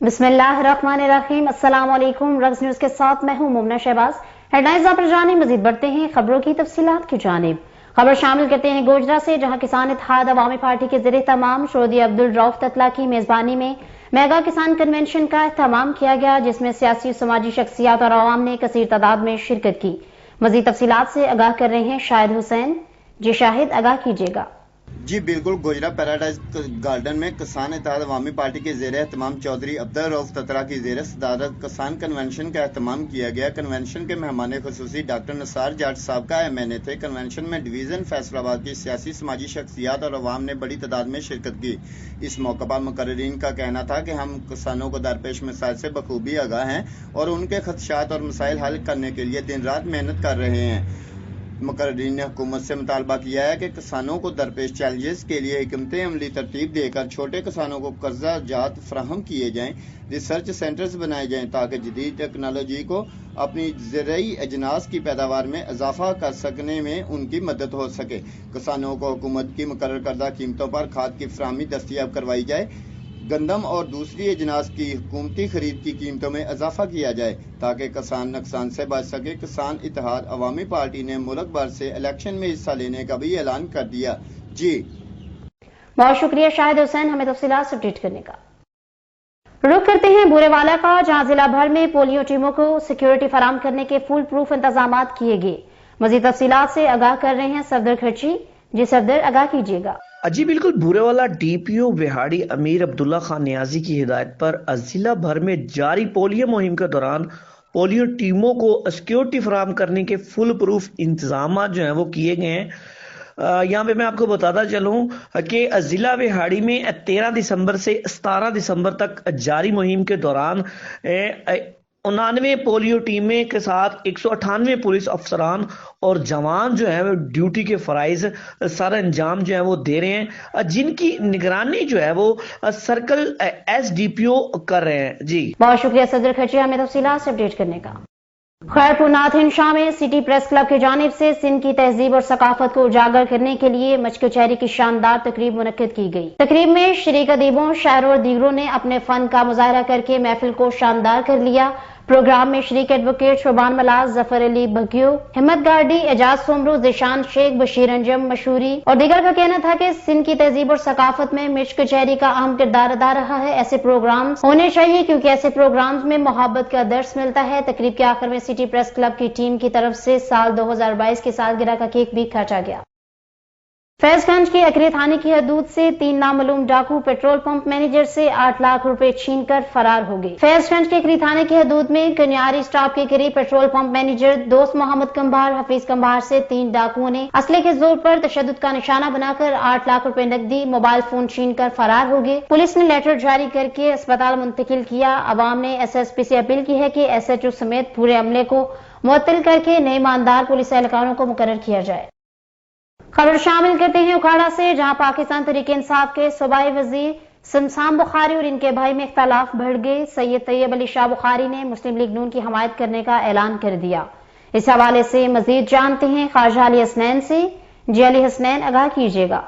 बिस्मिल्लाहिर्रहमानिर्रहीम। अस्सलाम वालेकुम। रग्स न्यूज के साथ मैं हूं मुमना शहबाज। हेडलाइंस आप जाने मजीद बढ़ते हैं खबरों की तफसीलात की जानिब। खबर शामिल करते हैं गोजरा से, जहां किसान इत्तेहाद अवामी पार्टी के ज़रिए तमाम शोदी अब्दुल रऊफ ततला की मेजबानी में मेगा किसान कन्वेंशन का एहतमाम किया गया, जिसमें सियासी समाजी शख्सियात और अवाम ने कसीर तादाद में शिरकत की। मजीद तफसीलात से आगाह कर रहे हैं शाहिद हुसैन। जी शाहिद, आगाह कीजिएगा। जी बिल्कुल, गोजरा पैराडाइज गार्डन में किसान इत्तेहाद अवामी पार्टी के ज़ेर एहतमाम चौधरी अब्दुल रऊफ ततला की ज़ेर सदारत किसान कन्वेंशन का एहतमाम किया गया। कन्वेंशन के मेहमान खुसूसी डॉक्टर नसार जाट साहब का MNA थे। कन्वेंशन में डिवीज़न फैसलाबाद की सियासी समाजी शख्सियात और अवाम ने बड़ी तादाद में शिरकत की। इस मौके पर मुकर्रिरीन का कहना था कि हम किसानों को दरपेश मसाइल से बखूबी आगाह हैं और उनके खदशात और मसाइल हल करने के लिए दिन रात मेहनत कर रहे हैं। मुकर्रिरीन ने हुकूमत से मुतालबा किया है कि किसानों को दरपेश चैलेंजेस के लिए हिकमत अमली तरतीब देकर छोटे किसानों को कर्जा जात फराहम किए जाएं, रिसर्च सेंटर्स बनाए जाएं ताकि जदीद टेक्नोलॉजी को अपनी ज़रई अजनास की पैदावार में इजाफा कर सकने में उनकी मदद हो सके। किसानों को हुकूमत की मुकर्रर करदा कीमतों पर खाद की फराहमी दस्तयाब करवाई जाए, गंदम और दूसरी अजनास की हुकूमती खरीद की कीमतों में इजाफा किया जाए ताकि किसान नुकसान से बच सके। किसान इत्तेहाद अवामी पार्टी ने मुल्क भर से इलेक्शन में हिस्सा लेने का भी ऐलान कर दिया। जी बहुत शुक्रिया शाहिद हुसैन, हमें तफसीलात अपडेट करने का। रुख करते हैं बूरेवाला का, जहां जिला भर में पोलियो टीमों को सिक्योरिटी फराम करने के फुल प्रूफ इंतजाम किए गए। मजीद तफसीलात से आगाह कर रहे हैं सफदर खर्ची। जी सफदर, आगाह कीजिएगा। जी बिल्कुल, बूरेवाला DPO विहाड़ी अमीर अब्दुल्ला खान नियाजी की हिदायत पर जिला भर में जारी पोलियो मुहिम के दौरान पोलियो टीमों को सिक्योरिटी फराहम करने के फुल प्रूफ इंतजाम जो हैं वो किए गए हैं। यहाँ पे मैं आपको बताता चलूँ कि जिला विहाड़ी में 13 दिसंबर से 17 दिसंबर तक जारी मुहिम के दौरान 99 पोलियो टीमें के साथ 198 पुलिस अफसरान और जवान जो है वो ड्यूटी के फराइज सर अंजाम जो है वो दे रहे हैं, जिनकी निगरानी जो है वो सर्कल SDPO कर रहे हैं। जी बहुत शुक्रिया सदर खर्ची, हमें तफसीलात से अपडेट करने का। खैरपुर नाथ हिंद में सिटी प्रेस क्लब की जानिब से सिंध की तहजीब और सकाफत को उजागर करने के लिए मचकचहरी की शानदार तकरीब मुनक्किद की गई। तकरीब में शरीक अदीबों, शायरों और दीगरों ने अपने फन का मुजाहरा करके महफिल को शानदार कर लिया। प्रोग्राम में शरीक एडवोकेट शोबान मलाज, जफर अली बगियो, हिम्मत गार्डी, एजाज सोमरू, जिशान शेख, बशीर अंजम, मशहूरी और दीगर का कहना था कि सिंध की तहजीब और सकाफत में मिर्च कचहरी का अहम किरदार अदा रहा है। ऐसे प्रोग्राम होने चाहिए क्योंकि ऐसे प्रोग्राम्स में मोहब्बत का दर्स मिलता है। तकरीब के आखिर में सिटी प्रेस क्लब की टीम की तरफ से साल 2022 की सालगिरह का केक भी काटा गया। फैजगंज के अकरे थाने की हदूद से 3 नामालूम डाकू पेट्रोल पंप मैनेजर से 8 लाख रुपए छीनकर फरार हो गए। फैजगंज के अकरे थाने की हदूद में कन्यारी स्टाफ के करीब पेट्रोल पंप मैनेजर दोस्त मोहम्मद कंबार, हफीज कंबार से 3 डाकुओं ने असले के जोर पर तशद्दुद का निशाना बनाकर 8 लाख रुपए नकदी, मोबाइल फोन छीनकर फरार हो गए। पुलिस ने लेटर जारी करके अस्पताल मुंतकिल किया। अवाम ने SSP से अपील की है कि SHO समेत पूरे अमले को मुअत्तल करके नए ईमानदार पुलिस एहलकारों को मुकर्रर किया जाए। खबर शामिल करते हैं उखाड़ा से, जहां पाकिस्तान तहरीक इंसाफ के सूबाई वजीर शमसाम बुखारी और इनके भाई में इख्तलाफ बढ़ गए। सैयद तैयब अली शाह बुखारी ने मुस्लिम लीग नून की हमायत करने का ऐलान कर दिया। इस हवाले से मजीद जानते हैं ख्वाजा अली हसनैन से। जी अली हसनैन, आगाह कीजिएगा।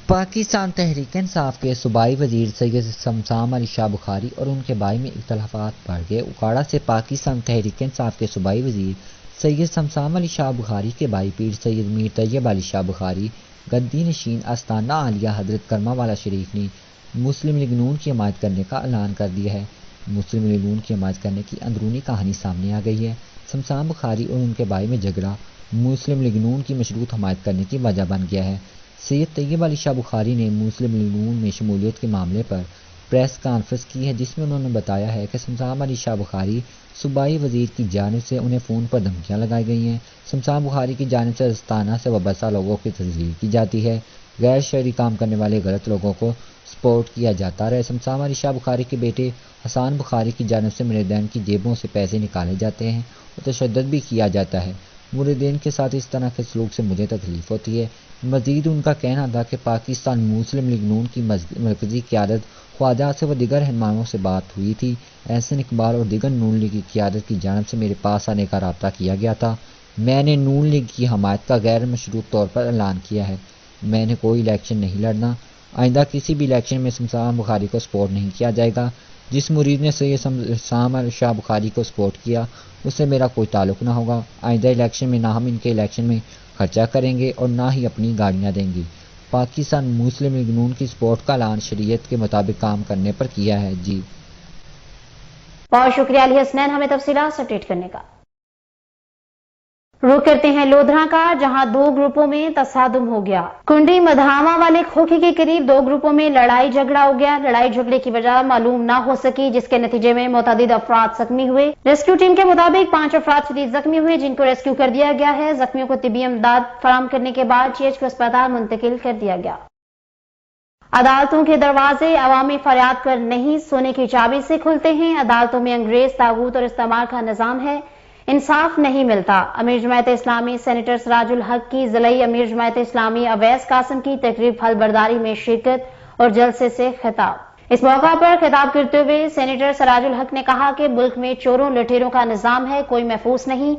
पाकिस्तान तहरीक इंसाफ के सूबाई वजीर सैयद शमसाम अली शाह बुखारी और उनके भाई में इख्तलाफात बढ़ गए। उखाड़ा से पाकिस्तान तहरीक इंसाफ के सूबाई वजीर सैयद शमसाम अली शाह बुखारी के भाई पीर सैयद मीर तैयब अली शाह बुखारी, गद्दी नशीन आस्ताना आलिया हजरत करमावाला शरीफ ने मुस्लिम लीग नून की हमायत करने का ऐलान कर दिया है। मुस्लिम लीग नून की हमायत करने की अंदरूनी कहानी सामने आ गई है। शमसाम बुखारी और उनके भाई में झगड़ा मुस्लिम लीग नून की मशरूत हमायत करने की वजह बन गया है। सैयद तैयब अली शाह बुखारी ने मुस्लिम लीग नून में शमूलियत के मामले पर प्रेस कॉन्फ्रेंस की है, जिसमें उन्होंने बताया है कि शमसाम अली शाह बुखारी सूबाई वजीर की जानिब से उन्हें फ़ोन पर धमकियाँ लगाई गई हैं। शमसाम बुखारी की जानिब से आस्ताना से वाबस्ता लोगों की तस्दीक की जाती है। गैर शहरी काम करने वाले गलत लोगों को सपोर्ट किया जाता रहे। शमसाम अली शाह बुखारी के बेटे हसान बुखारी की जानिब से मुरीदीन की जेबों से पैसे निकाले जाते हैं और तशद्दुद भी किया जाता है। मुरीदीन के साथ इस तरह के सलूक से मुझे तकलीफ होती है। मजीद उनका कहना था कि पाकिस्तान मुस्लिम लीग नून की मरकजी क़यादत ख्वाजा से व दीगर रहनुमाओं से बात हुई थी। एहसन इकबाल और दीगर नून लीग की क़यादत की जानिब से मेरे पास आने का राब्ता किया गया था। मैंने नून लीग की हमायत का गैर मशरूत तौर पर ऐलान किया है। میں نے کوئی الیکشن نہیں لڑنا، آئندہ کسی بھی الیکشن میں شمشان بخاری کو سپورٹ نہیں کیا جائے گا۔ جس مرید نے سید شمشان علی شاہ بخاری کو سپورٹ کیا اس سے میرا کوئی تعلق نہ ہوگا۔ آئندہ الیکشن میں نہ ہم ان کے الیکشن میں خرچہ کریں گے اور نہ ہی اپنی گاڑیاں دیں گے۔ پاکستان مسلم لیگ نون کی سپورٹ کا اعلان شریعت کے مطابق کام کرنے پر کیا ہے۔ جی بہت شکریہ علی حسنین ہمیں تفصیلات سے اپڈیٹ کرنے کا۔ رخ کرتے ہیں لودھرا کا، جہاں دو گروپوں میں تصادم ہو گیا۔ کنڈی مدھاما والے کھوکھے کے قریب دو گروپوں میں لڑائی جھگڑا ہو گیا۔ لڑائی جھگڑے کی وجہ معلوم نہ ہو سکی، جس کے نتیجے میں متعدد افراد زخمی ہوئے۔ ریسکیو ٹیم کے مطابق 5 افراد شدید زخمی ہوئے، جن کو ریسکیو کر دیا گیا ہے۔ زخمیوں کو طبی امداد فراہم کرنے کے بعد GH کو اسپتال منتقل کر دیا گیا۔ عدالتوں کے دروازے عوامی فریاد پر نہیں، سونے کی چابی سے کھلتے ہیں۔ عدالتوں میں انگریز طاغوت اور استعمار کا نظام ہے، انصاف نہیں ملتا۔ امیر جماعت اسلامی سینیٹر سراج الحق کی ضلعی امیر جماعت اسلامی اویس قاسم کی تقریب حل برداری میں شرکت اور جلسے سے خطاب۔ اس موقع پر خطاب کرتے ہوئے سینیٹر سراج الحق نے کہا کہ ملک میں چوروں لٹیروں کا نظام ہے، کوئی محفوظ نہیں۔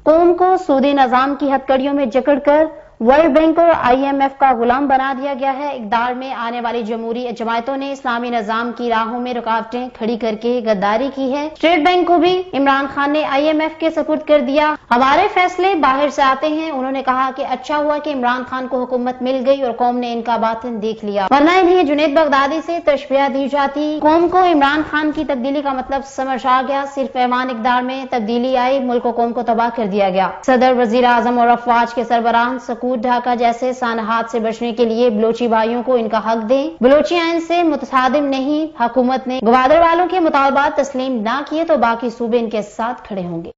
قوم کو سودی نظام کی ہتکڑیوں میں جکڑ کر ورلڈ بینک اور IMF کا غلام بنا دیا گیا ہے۔ اقتدار میں آنے والی جمہوری جماعتوں نے اسلامی نظام کی راہوں میں رکاوٹیں کھڑی کر کے غداری کی ہے۔ اسٹیٹ بینک کو بھی عمران خان نے IMF کے سپرد کر دیا۔ ہمارے فیصلے باہر سے آتے ہیں۔ انہوں نے کہا کہ اچھا ہوا کہ عمران خان کو حکومت مل گئی اور قوم نے ان کا باطن دیکھ لیا، ورنہ انہیں جنید بغدادی سے تشبیہ دی جاتی۔ قوم کو عمران خان کی تبدیلی کا مطلب سمجھ آ گیا۔ صرف ایوان اقتدار میں تبدیلی آئی، ملک و قوم کو تباہ کر دیا گیا۔ صدر، وزیر اعظم اور افواج کے سربراہ سکوت ڈھاکہ جیسے سانحات سے بچنے کے لیے بلوچی بھائیوں کو ان کا حق دیں۔ بلوچی آئین سے متصادم نہیں۔ حکومت نے گوادر والوں کے مطالبات تسلیم نہ کیے تو باقی صوبے ان کے ساتھ کھڑے ہوں گے۔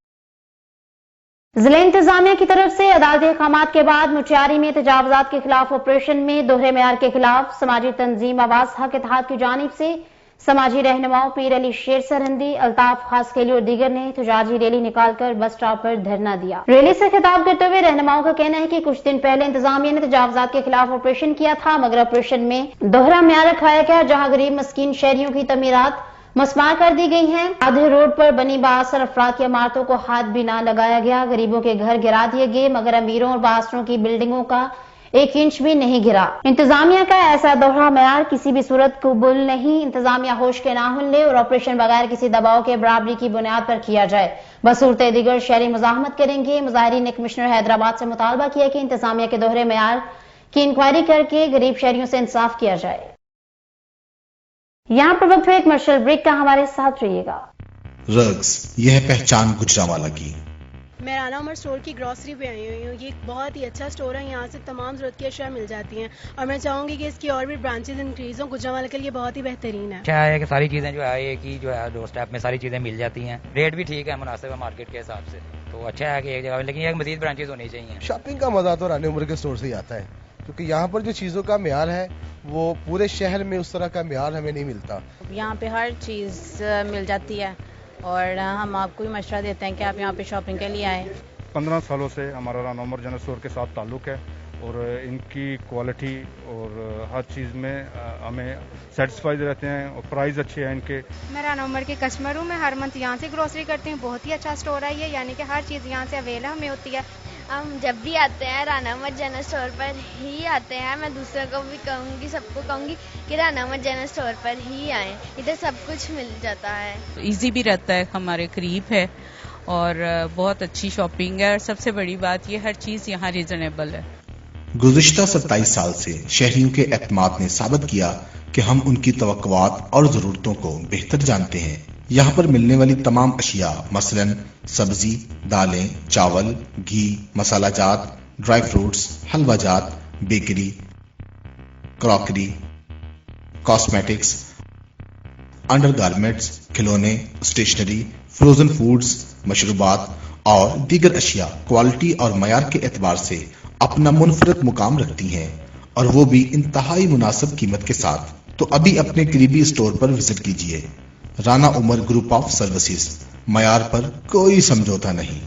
ضلع انتظامیہ کی طرف سے عدالتی احکامات کے بعد مچیاری میں تجاوزات کے خلاف آپریشن میں دوہرے معیار کے خلاف سماجی تنظیم آواز حق اتحاد کی جانب سے سماجی رہنماؤں پیر علی شیر سرہندی، الطاف خاصکیلی اور دیگر نے احتجاجی ریلی نکال کر بس اسٹاپ پر دھرنا دیا۔ ریلی سے خطاب کرتے ہوئے رہنماؤں کا کہنا ہے کہ کچھ دن پہلے انتظامیہ نے تجاوزات کے خلاف آپریشن کیا تھا، مگر آپریشن میں دوہرا معیار رکھایا گیا، جہاں غریب مسکین شہریوں کی تعمیرات مسمار کر دی گئی ہیں۔ آدھے روڈ پر بنی بااثر افراد کی عمارتوں کو ہاتھ بھی نہ لگایا گیا۔ غریبوں کے گھر گرا دیے گئے، مگر امیروں اور بااثروں کی بلڈنگوں کا 1 انچ بھی نہیں گرا۔ انتظامیہ کا ایسا دوہرا معیار کسی بھی صورت قبول نہیں۔ انتظامیہ ہوش کے ناخن لے اور آپریشن بغیر کسی دباؤ کے برابری کی بنیاد پر کیا جائے۔ بصورت دیگر شہری مزاحمت کریں گے۔ مظاہرین نے کمشنر حیدرآباد سے مطالبہ کیا کہ انتظامیہ کے دوہرے معیار کی انکوائری کر کے غریب شہریوں سے انصاف کیا جائے۔ یہاں پر وقت ہے ایک کمرشل بریک کا، ہمارے ساتھ رہیے گا۔ رگز، یہ ہے پہچان گجرانوالہ کی۔ میں رانا عمر اسٹور کی گروسری پہ آئی ہوئی ہوں۔ یہ ایک بہت ہی اچھا اسٹور ہے، یہاں سے تمام ضرورت کی اشیاء مل جاتی ہیں اور میں چاہوں گی کہ اس کی اور بھی برانچز انکریز ہوں۔ گجرانوالہ کے لیے بہت ہی بہترین ہے۔ اچھا ہے کہ ساری چیزیں جو ہے ایک ہی جو ہے ڈور اسٹیپ میں ساری چیزیں مل جاتی ہیں، ریٹ بھی ٹھیک ہے، مناسب ہے مارکیٹ کے حساب سے، تو اچھا ہے کہ ایک جگہ، لیکن یہ مزید برانچز ہونی چاہیے۔ شاپنگ کا مزہ تو رانا عمر کے اسٹور سے ہی آتا ہے، کیونکہ یہاں پر جو چیزوں کا معیار ہے وہ پورے شہر میں اس طرح کا معیار ہمیں نہیں ملتا۔ یہاں پہ ہر چیز مل جاتی ہے اور ہم آپ کو بھی مشورہ دیتے ہیں کہ آپ یہاں پہ شاپنگ کے لیے آئیں۔ 15 سالوں سے ہمارا رانا عمر جنرل اسٹور کے ساتھ تعلق ہے اور ان کی کوالٹی اور ہر چیز میں ہمیں سیٹسفائیڈ رہتے ہیں اور پرائز اچھے ہیں ان کے۔ میں رانا عمر کی کسٹمر ہوں، میں ہر منتھ یہاں سے گروسری کرتی ہوں۔ بہت ہی اچھا اسٹور ہے یہ، یعنی کہ ہر چیز یہاں سے اویلیبل ہمیں ہوتی ہے۔ ہم جب بھی آتے ہیں رانا عمر جنرل اسٹور پر ہی آتے ہیں۔ میں دوسروں کو بھی کہوں گی، سب کو کہوں گی کہ رانا عمر جنرل اسٹور پر ہی آئیں، ادھر سب کچھ مل جاتا ہے۔ ایزی بھی رہتا ہے، ہمارے قریب ہے اور بہت اچھی شاپنگ ہے، اور سب سے بڑی بات یہ ہر چیز یہاں ریزنیبل ہے۔ گزشتہ 27 سال سے شہریوں کے اعتماد نے ثابت کیا کہ ہم ان کی توقعات اور ضرورتوں کو بہتر جانتے ہیں۔ یہاں پر ملنے والی تمام اشیاء مثلاً سبزی، دالیں، چاول، گھی، مسالہ جات، ڈرائی فروٹس، حلوہ جات، bakery, crockery, cosmetics, under garments, کھلونے، اسٹیشنری، فروزن فوڈز، مشروبات اور دیگر اشیاء کوالٹی اور معیار کے اعتبار سے اپنا منفرد مقام رکھتی ہیں، اور وہ بھی انتہائی مناسب قیمت کے ساتھ۔ تو ابھی اپنے قریبی اسٹور پر وزٹ کیجیے۔ رانا عمر گروپ آف سروسز، معیار پر کوئی سمجھوتہ نہیں۔